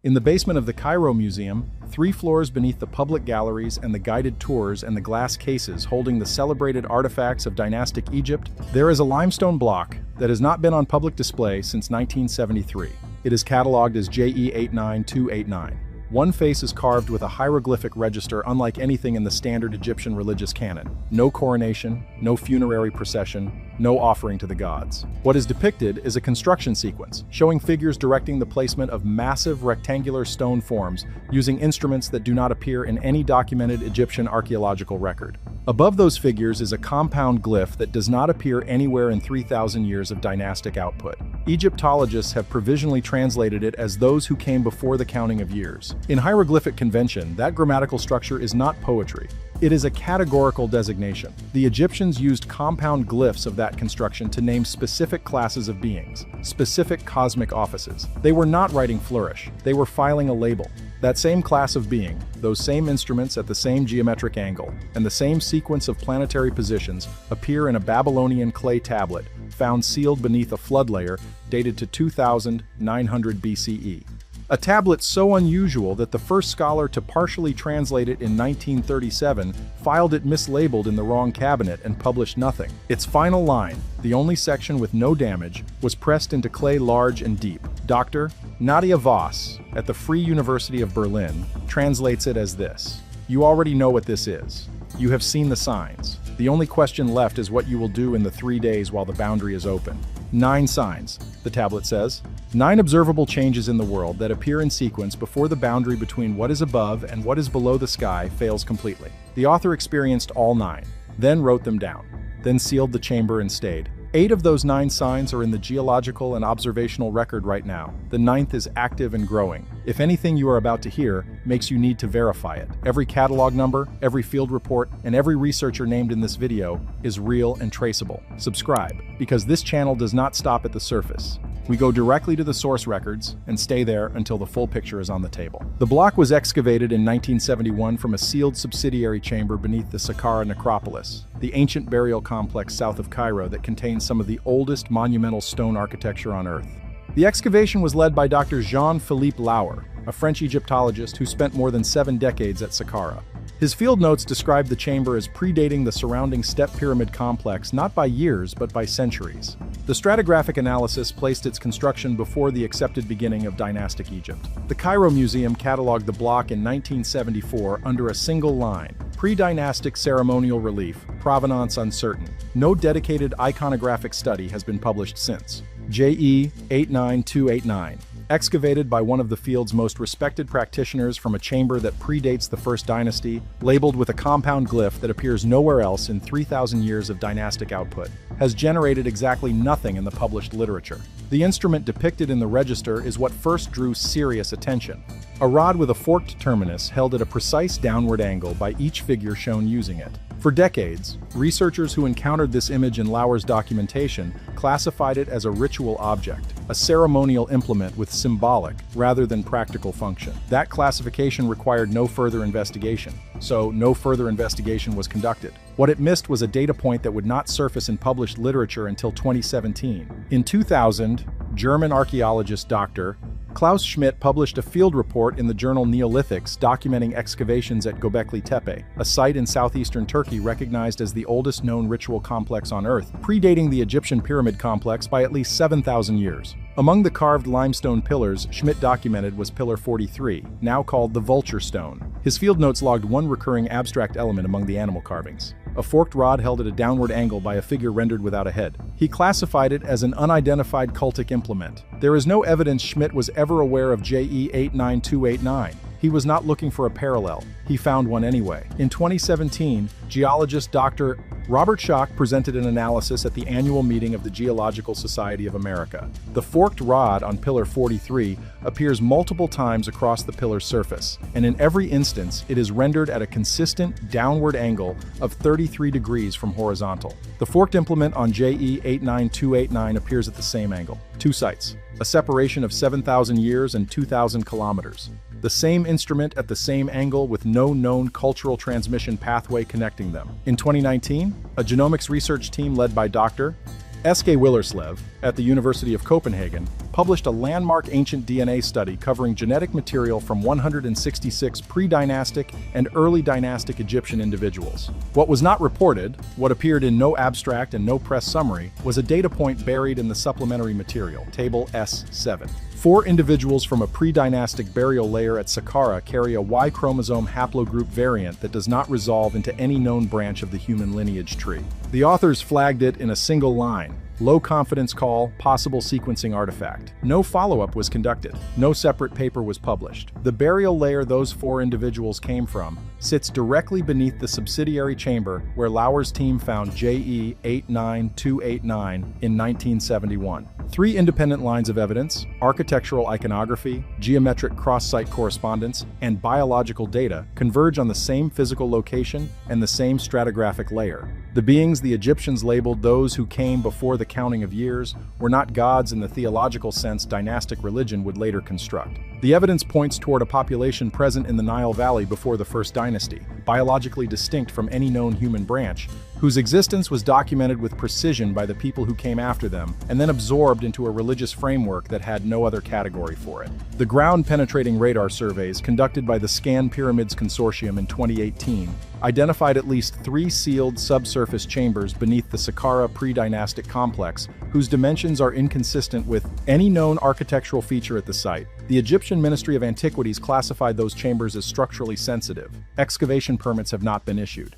In the basement of the Cairo Museum, 3 floors beneath the public galleries and the guided tours and the glass cases holding the celebrated artifacts of dynastic Egypt, there is a limestone block that has not been on public display since 1973. It is catalogued as JE 89289. One face is carved with a hieroglyphic register unlike anything in the standard Egyptian religious canon. No coronation, no funerary procession, no offering to the gods. What is depicted is a construction sequence, showing figures directing the placement of massive rectangular stone forms using instruments that do not appear in any documented Egyptian archaeological record. Above those figures is a compound glyph that does not appear anywhere in 3,000 years of dynastic output. Egyptologists have provisionally translated it as those who came before the counting of years. In hieroglyphic convention, that grammatical structure is not poetry. It is a categorical designation. The Egyptians used compound glyphs of that construction to name specific classes of beings, specific cosmic offices. They were not writing flourish, they were filing a label. That same class of being, those same instruments at the same geometric angle, and the same sequence of planetary positions appear in a Babylonian clay tablet found sealed beneath a flood layer dated to 2900 BCE. A tablet so unusual that the first scholar to partially translate it in 1937 filed it mislabeled in the wrong cabinet and published nothing. Its final line, the only section with no damage, was pressed into clay large and deep. Dr. Nadia Voss, at the Free University of Berlin, translates it as this: "You already know what this is. You have seen the signs. The only question left is what you will do in the 3 days while the boundary is open. 9 signs," the tablet says. 9 observable changes in the world that appear in sequence before the boundary between what is above and what is below the sky fails completely. The author experienced all 9, then wrote them down, then sealed the chamber and stayed. 8 of those 9 signs are in the geological and observational record right now. The 9th is active and growing. If anything you are about to hear makes you need to verify it, every catalog number, every field report, and every researcher named in this video is real and traceable. Subscribe, because this channel does not stop at the surface. We go directly to the source records and stay there until the full picture is on the table. The block was excavated in 1971 from a sealed subsidiary chamber beneath the Saqqara necropolis, the ancient burial complex south of Cairo that contains some of the oldest monumental stone architecture on Earth. The excavation was led by Dr. Jean-Philippe Lauer, a French Egyptologist who spent more than 7 decades at Saqqara. His field notes describe the chamber as predating the surrounding step pyramid complex not by years but by centuries. The stratigraphic analysis placed its construction before the accepted beginning of dynastic Egypt. The Cairo Museum catalogued the block in 1974 under a single line: pre-dynastic ceremonial relief, provenance uncertain. No dedicated iconographic study has been published since. JE 89289. Excavated by one of the field's most respected practitioners from a chamber that predates the First Dynasty, labeled with a compound glyph that appears nowhere else in 3,000 years of dynastic output, has generated exactly nothing in the published literature. The instrument depicted in the register is what first drew serious attention: a rod with a forked terminus held at a precise downward angle by each figure shown using it. For decades, researchers who encountered this image in Lauer's documentation classified it as a ritual object, a ceremonial implement with symbolic rather than practical function. That classification required no further investigation, so no further investigation was conducted. What it missed was a data point that would not surface in published literature until 2017. In 2000, German archaeologist Dr. Klaus Schmidt published a field report in the journal Neolithics documenting excavations at Göbekli Tepe, a site in southeastern Turkey recognized as the oldest known ritual complex on Earth, predating the Egyptian pyramid complex by at least 7,000 years. Among the carved limestone pillars Schmidt documented was Pillar 43, now called the Vulture Stone. His field notes logged one recurring abstract element among the animal carvings: a forked rod held at a downward angle by a figure rendered without a head. He classified it as an unidentified cultic implement. There is no evidence Schmidt was ever aware of JE 89289. He was not looking for a parallel. He found one anyway. In 2017, geologist Dr. Robert Schoch presented an analysis at the annual meeting of the Geological Society of America. The forked rod on Pillar 43 appears multiple times across the pillar's surface, and in every instance it is rendered at a consistent downward angle of 33 degrees from horizontal. The forked implement on JE 89289 appears at the same angle. 2 sites, a separation of 7,000 years and 2,000 kilometers. The same instrument at the same angle with no known cultural transmission pathway connecting them. In 2019, a genomics research team led by Dr. S.K. Willerslev at the University of Copenhagen published a landmark ancient DNA study covering genetic material from 166 pre-dynastic and early dynastic Egyptian individuals. What was not reported, what appeared in no abstract and no press summary, was a data point buried in the supplementary material, Table S7. 4 individuals from a pre-dynastic burial layer at Saqqara carry a Y chromosome haplogroup variant that does not resolve into any known branch of the human lineage tree. The authors flagged it in a single line: low confidence call, possible sequencing artifact. No follow-up was conducted. No separate paper was published. The burial layer those 4 individuals came from sits directly beneath the subsidiary chamber where Lauer's team found JE 89289 in 1971. 3 independent lines of evidence: architectural iconography, geometric cross-site correspondence, and biological data converge on the same physical location and the same stratigraphic layer. The beings the Egyptians labeled those who came before the counting of years were not gods in the theological sense dynastic religion would later construct. The evidence points toward a population present in the Nile Valley before the First Dynasty, biologically distinct from any known human branch, whose existence was documented with precision by the people who came after them, and then absorbed into a religious framework that had no other category for it. The ground-penetrating radar surveys conducted by the Scan Pyramids Consortium in 2018 identified at least 3 sealed subsurface chambers beneath the Saqqara pre-dynastic complex, whose dimensions are inconsistent with any known architectural feature at the site. The Egyptian Ministry of Antiquities classified those chambers as structurally sensitive. Excavation permits have not been issued.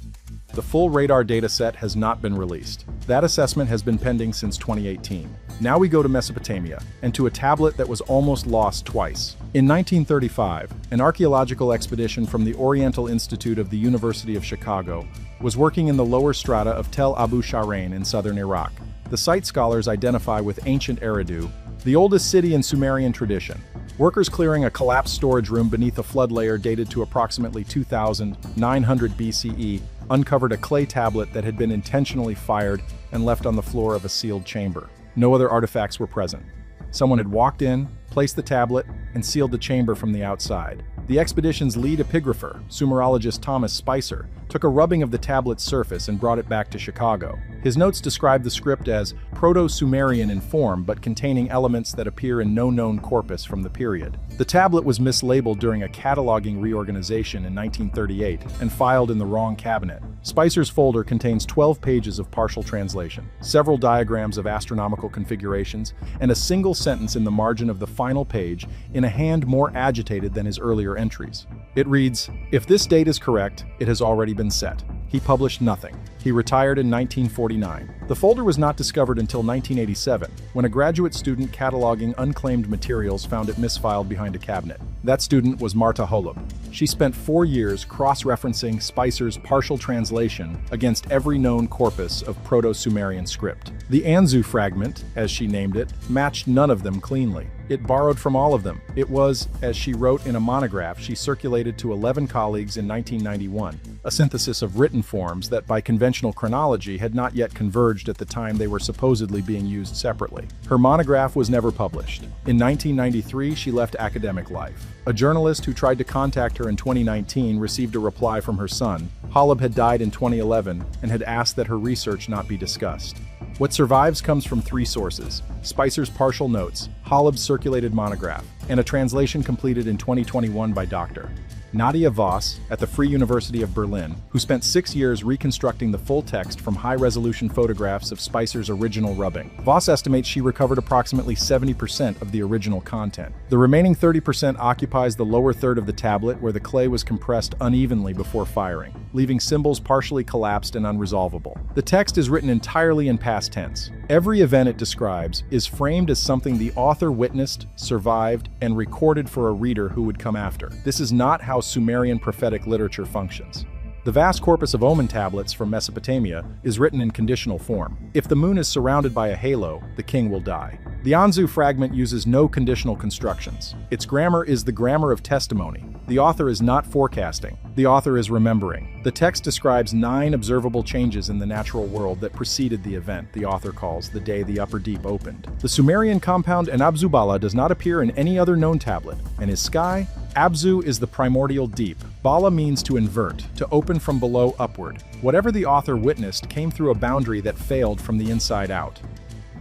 The full radar dataset has not been released. That assessment has been pending since 2018. Now we go to Mesopotamia, and to a tablet that was almost lost twice. In 1935, an archaeological expedition from the Oriental Institute of the University of Chicago was working in the lower strata of Tel Abu Sharain in southern Iraq. The site scholars identify with ancient Eridu, the oldest city in Sumerian tradition. Workers clearing a collapsed storage room beneath a flood layer dated to approximately 2900 BCE uncovered a clay tablet that had been intentionally fired and left on the floor of a sealed chamber. No other artifacts were present. Someone had walked in, placed the tablet, and sealed the chamber from the outside. The expedition's lead epigrapher, Sumerologist Thomas Spicer, took a rubbing of the tablet's surface and brought it back to Chicago. His notes described the script as Proto-Sumerian in form but containing elements that appear in no known corpus from the period. The tablet was mislabeled during a cataloging reorganization in 1938 and filed in the wrong cabinet. Spicer's folder contains 12 pages of partial translation, several diagrams of astronomical configurations, and a single sentence in the margin of the final page in a hand more agitated than his earlier entries. It reads, "If this date is correct, it has already been set." He published nothing. He retired in 1949. The folder was not discovered until 1987, when a graduate student cataloging unclaimed materials found it misfiled behind a cabinet. That student was Marta Holub. She spent 4 years cross-referencing Spicer's partial translation against every known corpus of Proto-Sumerian script. The Anzu fragment, as she named it, matched none of them cleanly. It borrowed from all of them. It was, as she wrote in a monograph she circulated to 11 colleagues in 1991, a synthesis of written forms that by conventional chronology had not yet converged at the time they were supposedly being used separately. Her monograph was never published. In 1993, she left academic life. A journalist who tried to contact her in 2019 received a reply from her son. Holub had died in 2011 and had asked that her research not be discussed. What survives comes from 3 sources: Spicer's partial notes, Holub's circulated monograph, and a translation completed in 2021 by Dr. Nadia Voss at the Free University of Berlin, who spent 6 years reconstructing the full text from high-resolution photographs of Spicer's original rubbing. Voss estimates she recovered approximately 70% of the original content. The remaining 30% occupies the lower third of the tablet where the clay was compressed unevenly before firing, leaving symbols partially collapsed and unresolvable. The text is written entirely in past tense. Every event it describes is framed as something the author witnessed, survived, and recorded for a reader who would come after. This is not how Sumerian prophetic literature functions. The vast corpus of omen tablets from Mesopotamia is written in conditional form. If the moon is surrounded by a halo, the king will die. The Anzu fragment uses no conditional constructions. Its grammar is the grammar of testimony. The author is not forecasting. The author is remembering. The text describes 9 observable changes in the natural world that preceded the event the author calls the day the upper deep opened. The Sumerian compound Enabzu-Bala does not appear in any other known tablet, and his sky? Abzu is the primordial deep. Bala means to invert, to open from below upward. Whatever the author witnessed came through a boundary that failed from the inside out.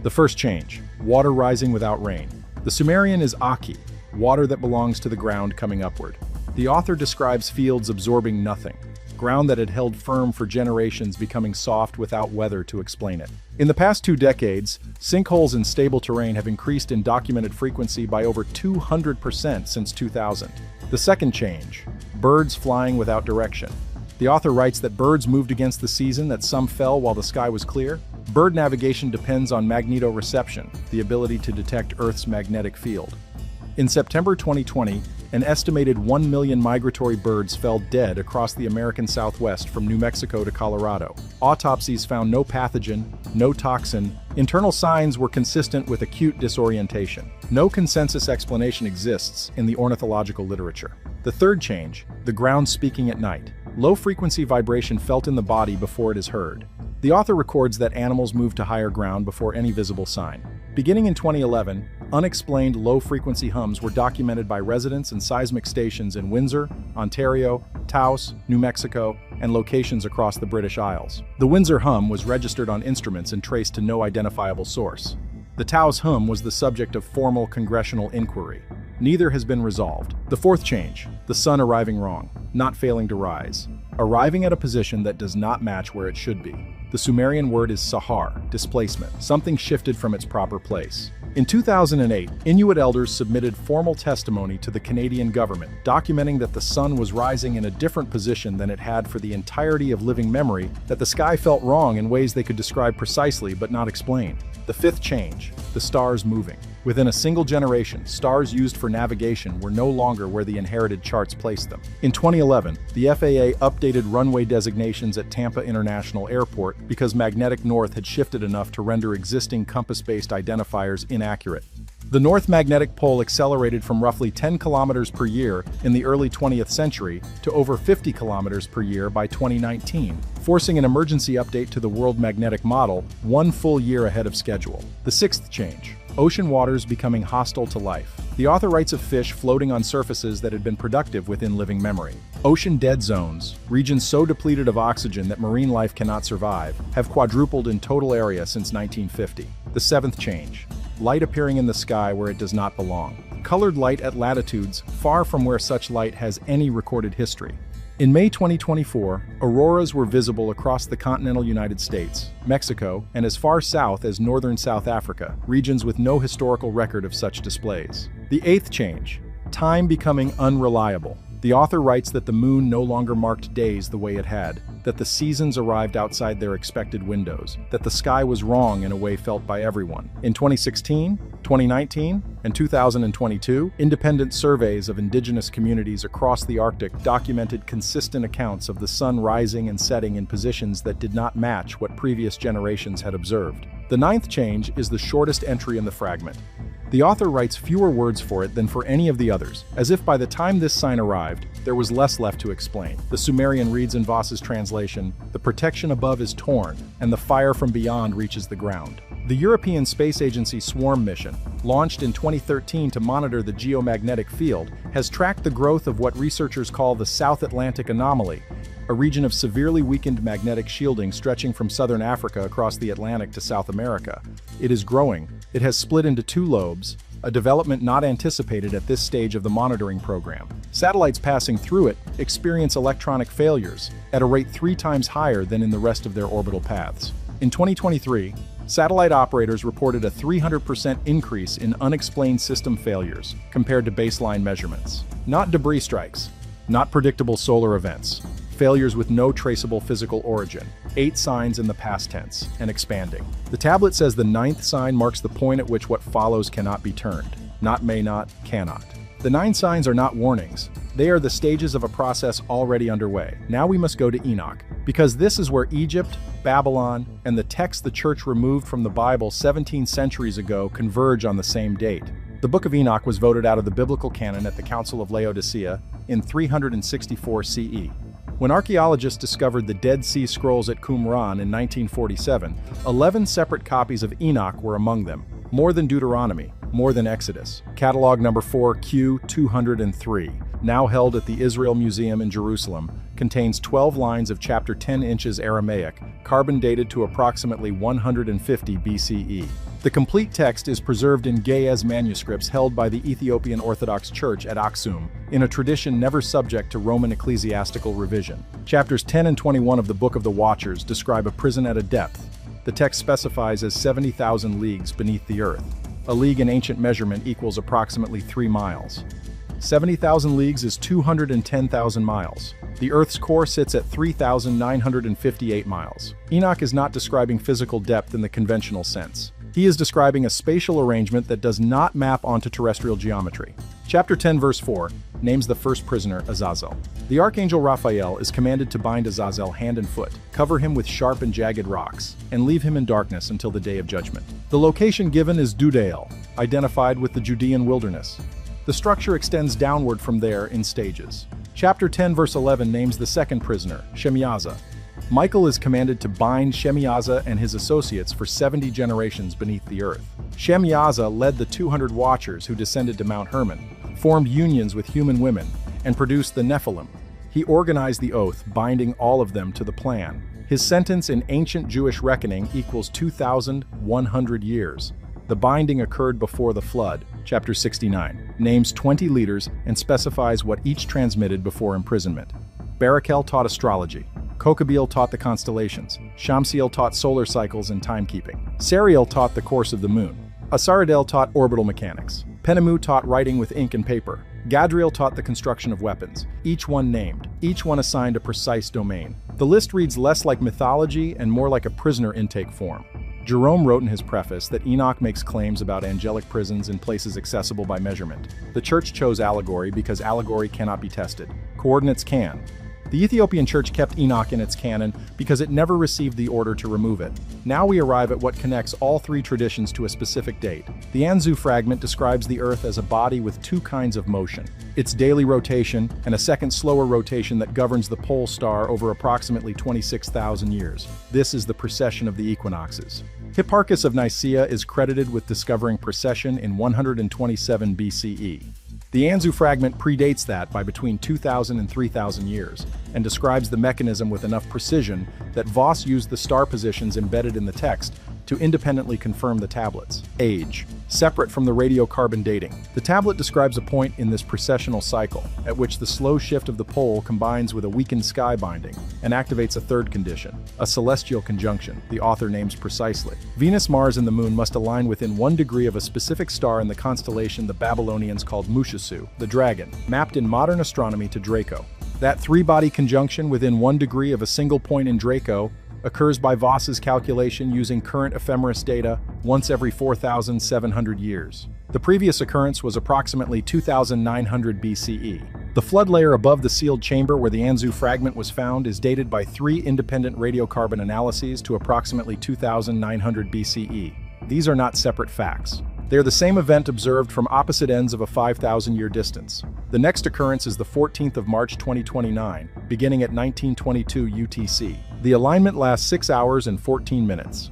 The first change: water rising without rain. The Sumerian is Aki, water that belongs to the ground coming upward. The author describes fields absorbing nothing, ground that had held firm for generations becoming soft without weather to explain it. In the past 2 decades, sinkholes in stable terrain have increased in documented frequency by over 200% since 2000. The second change, birds flying without direction. The author writes that birds moved against the season, that some fell while the sky was clear. Bird navigation depends on magnetoreception, the ability to detect Earth's magnetic field. In September 2020, an estimated 1 million migratory birds fell dead across the American Southwest from New Mexico to Colorado. Autopsies found no pathogen, no toxin. Internal signs were consistent with acute disorientation. No consensus explanation exists in the ornithological literature. The third change, the ground speaking at night. Low-frequency vibration felt in the body before it is heard. The author records that animals move to higher ground before any visible sign. Beginning in 2011, unexplained low-frequency hums were documented by residents and seismic stations in Windsor, Ontario, Taos, New Mexico, and locations across the British Isles. The Windsor hum was registered on instruments and traced to no identifiable source. The Taos hum was the subject of formal congressional inquiry. Neither has been resolved. The fourth change, the sun arriving wrong, not failing to rise, arriving at a position that does not match where it should be. The Sumerian word is sahar, displacement, something shifted from its proper place. In 2008, Inuit elders submitted formal testimony to the Canadian government, documenting that the sun was rising in a different position than it had for the entirety of living memory, that the sky felt wrong in ways they could describe precisely but not explain. The fifth change, the stars moving. Within a single generation, stars used for navigation were no longer where the inherited charts placed them. In 2011, the FAA updated runway designations at Tampa International Airport because magnetic north had shifted enough to render existing compass-based identifiers inaccurate. The North Magnetic Pole accelerated from roughly 10 kilometers per year in the early 20th century to over 50 kilometers per year by 2019, forcing an emergency update to the World Magnetic Model 1 full year ahead of schedule. The sixth change, ocean waters becoming hostile to life. The author writes of fish floating on surfaces that had been productive within living memory. Ocean dead zones, regions so depleted of oxygen that marine life cannot survive, have quadrupled in total area since 1950. The seventh change, light appearing in the sky where it does not belong. Colored light at latitudes far from where such light has any recorded history. In May 2024, auroras were visible across the continental United States, Mexico, and as far south as northern South Africa, regions with no historical record of such displays. The eighth change, time becoming unreliable. The author writes that the moon no longer marked days the way it had, that the seasons arrived outside their expected windows, that the sky was wrong in a way felt by everyone. In 2016, 2019, and 2022, independent surveys of indigenous communities across the Arctic documented consistent accounts of the sun rising and setting in positions that did not match what previous generations had observed. The ninth change is the shortest entry in the fragment. The author writes fewer words for it than for any of the others, as if by the time this sign arrived, there was less left to explain. The Sumerian reads in Voss's translation, "The protection above is torn, and the fire from beyond reaches the ground." The European Space Agency Swarm mission, launched in 2013 to monitor the geomagnetic field, has tracked the growth of what researchers call the South Atlantic Anomaly, a region of severely weakened magnetic shielding stretching from southern Africa across the Atlantic to South America. It is growing. It has split into 2 lobes, a development not anticipated at this stage of the monitoring program. Satellites passing through it experience electronic failures at a rate 3 times higher than in the rest of their orbital paths. In 2023, satellite operators reported a 300% increase in unexplained system failures compared to baseline measurements. Not debris strikes, not predictable solar events, failures with no traceable physical origin. 8 signs in the past tense, and expanding. The tablet says the 9th sign marks the point at which what follows cannot be turned. Not may not, cannot. The 9 signs are not warnings. They are the stages of a process already underway. Now we must go to Enoch, because this is where Egypt, Babylon, and the text the church removed from the Bible 17 centuries ago converge on the same date. The Book of Enoch was voted out of the biblical canon at the Council of Laodicea in 364 CE. When archaeologists discovered the Dead Sea Scrolls at Qumran in 1947, 11 separate copies of Enoch were among them, more than Deuteronomy, more than Exodus. Catalog number 4Q203, now held at the Israel Museum in Jerusalem, contains 12 lines of chapter 10 inches Aramaic, carbon dated to approximately 150 BCE. The complete text is preserved in Ge'ez manuscripts held by the Ethiopian Orthodox Church at Aksum, in a tradition never subject to Roman ecclesiastical revision. Chapters 10 and 21 of the Book of the Watchers describe a prison at a depth. The text specifies as 70,000 leagues beneath the earth. A league in ancient measurement equals approximately 3 miles. 70,000 leagues is 210,000 miles. The Earth's core sits at 3,958 miles. Enoch is not describing physical depth in the conventional sense. He is describing a spatial arrangement that does not map onto terrestrial geometry. Chapter 10, verse 4, names the first prisoner, Azazel. The archangel Raphael is commanded to bind Azazel hand and foot, cover him with sharp and jagged rocks, and leave him in darkness until the day of judgment. The location given is Dudael, identified with the Judean wilderness. The structure extends downward from there in stages. Chapter 10, verse 11 names the second prisoner, Shemiyaza. Michael is commanded to bind Shemiyaza and his associates for 70 generations beneath the earth. Shemiyaza led the 200 watchers who descended to Mount Hermon, formed unions with human women, and produced the Nephilim. He organized the oath, binding all of them to the plan. His sentence in ancient Jewish reckoning equals 2,100 years. The binding occurred before the flood. Chapter 69 names 20 leaders and specifies what each transmitted before imprisonment. Barakel taught astrology. Kokabeel taught the constellations. Shamsiel taught solar cycles and timekeeping. Sariel taught the course of the moon. Asaradel taught orbital mechanics. Penemu taught writing with ink and paper. Gadriel taught the construction of weapons, each one named, each one assigned a precise domain. The list reads less like mythology and more like a prisoner intake form. Jerome wrote in his preface that Enoch makes claims about angelic prisons in places accessible by measurement. The church chose allegory because allegory cannot be tested. Coordinates can. The Ethiopian church kept Enoch in its canon because it never received the order to remove it. Now we arrive at what connects all three traditions to a specific date. The Anzu fragment describes the Earth as a body with two kinds of motion: its daily rotation and a second slower rotation that governs the pole star over approximately 26,000 years. This is the precession of the equinoxes. Hipparchus of Nicaea is credited with discovering precession in 127 BCE. The Anzu fragment predates that by between 2,000 and 3,000 years, and describes the mechanism with enough precision that Voss used the star positions embedded in the text to independently confirm the tablet's age, separate from the radiocarbon dating. The tablet describes a point in this precessional cycle, at which the slow shift of the pole combines with a weakened sky binding, and activates a third condition, a celestial conjunction, the author names precisely. Venus, Mars, and the Moon must align within 1 degree of a specific star in the constellation the Babylonians called Mushisu, the dragon, mapped in modern astronomy to Draco. That three-body conjunction within 1 degree of a single point in Draco occurs by Voss's calculation using current ephemeris data once every 4,700 years. The previous occurrence was approximately 2,900 BCE. The flood layer above the sealed chamber where the Anzu fragment was found is dated by 3 independent radiocarbon analyses to approximately 2,900 BCE. These are not separate facts. They are the same event observed from opposite ends of a 5,000-year distance. The next occurrence is the 14th of March 2029, beginning at 1922 UTC. The alignment lasts 6 hours and 14 minutes.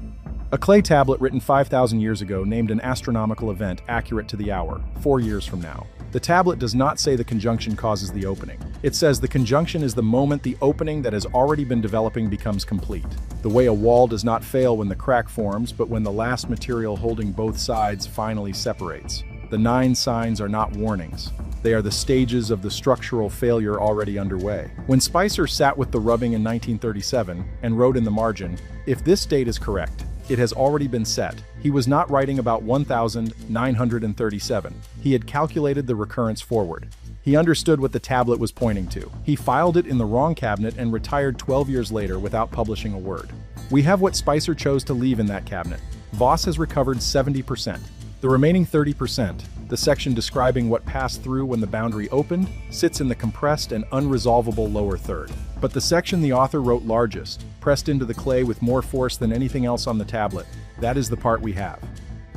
A clay tablet written 5,000 years ago named an astronomical event accurate to the hour, 4 years from now. The tablet does not say the conjunction causes the opening. It says the conjunction is the moment the opening that has already been developing becomes complete. The way a wall does not fail when the crack forms, but when the last material holding both sides finally separates. The 9 signs are not warnings. They are the stages of the structural failure already underway. When Spicer sat with the rubbing in 1937 and wrote in the margin, "If this date is correct, it has already been set," he was not writing about 1937. He had calculated the recurrence forward. He understood what the tablet was pointing to. He filed it in the wrong cabinet and retired 12 years later without publishing a word. We have what Spicer chose to leave in that cabinet. Voss has recovered 70%. The remaining 30%, the section describing what passed through when the boundary opened, sits in the compressed and unresolvable lower third. But the section the author wrote largest, pressed into the clay with more force than anything else on the tablet, that is the part we have.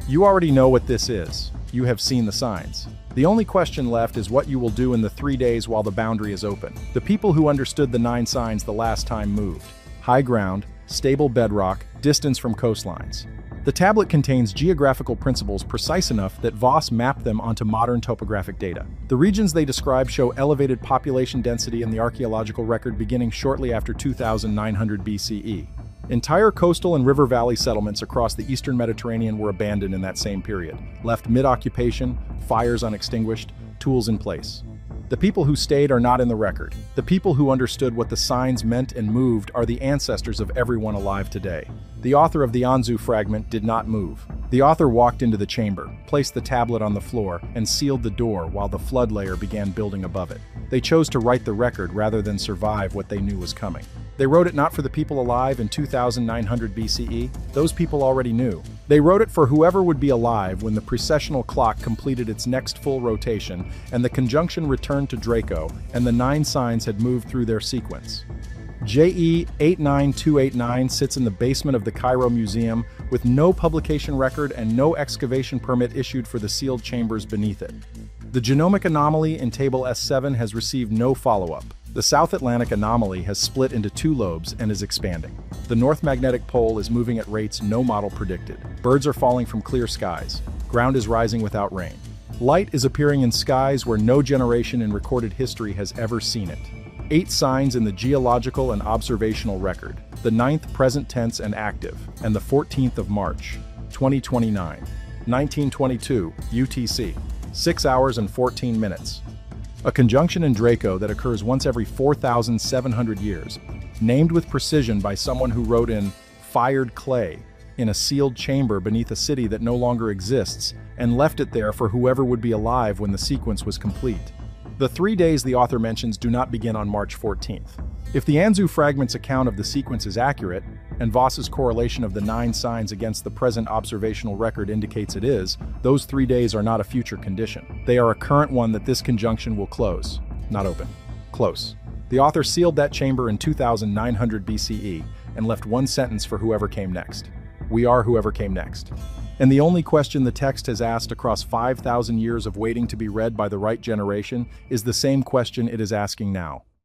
You already know what this is. You have seen the signs. The only question left is what you will do in the 3 days while the boundary is open. The people who understood the 9 signs the last time moved. High ground, stable bedrock, distance from coastlines. The tablet contains geographical principles precise enough that Voss mapped them onto modern topographic data. The regions they describe show elevated population density in the archaeological record beginning shortly after 2,900 BCE. Entire coastal and river valley settlements across the eastern Mediterranean were abandoned in that same period, left mid-occupation, fires unextinguished, tools in place. The people who stayed are not in the record. The people who understood what the signs meant and moved are the ancestors of everyone alive today. The author of the Anzu fragment did not move. The author walked into the chamber, placed the tablet on the floor, and sealed the door while the flood layer began building above it. They chose to write the record rather than survive what they knew was coming. They wrote it not for the people alive in 2900 BCE. Those people already knew. They wrote it for whoever would be alive when the precessional clock completed its next full rotation and the conjunction returned to Draco and the 9 signs had moved through their sequence. JE 89289 sits in the basement of the Cairo Museum with no publication record and no excavation permit issued for the sealed chambers beneath it. The genomic anomaly in Table S7 has received no follow-up. The South Atlantic anomaly has split into 2 lobes and is expanding. The North Magnetic Pole is moving at rates no model predicted. Birds are falling from clear skies. Ground is rising without rain. Light is appearing in skies where no generation in recorded history has ever seen it. 8 signs in the geological and observational record, the 9th present tense and active, and the 14th of March, 2029, 1922, UTC, 6 hours and 14 minutes. A conjunction in Draco that occurs once every 4,700 years, named with precision by someone who wrote in fired clay in a sealed chamber beneath a city that no longer exists and left it there for whoever would be alive when the sequence was complete. The 3 days the author mentions do not begin on March 14th. If the Anzu fragment's account of the sequence is accurate, and Voss's correlation of the 9 signs against the present observational record indicates it is, those 3 days are not a future condition. They are a current one that this conjunction will close, not open. Close. The author sealed that chamber in 2900 BCE and left one sentence for whoever came next. We are whoever came next. And the only question the text has asked across 5,000 years of waiting to be read by the right generation is the same question it is asking now.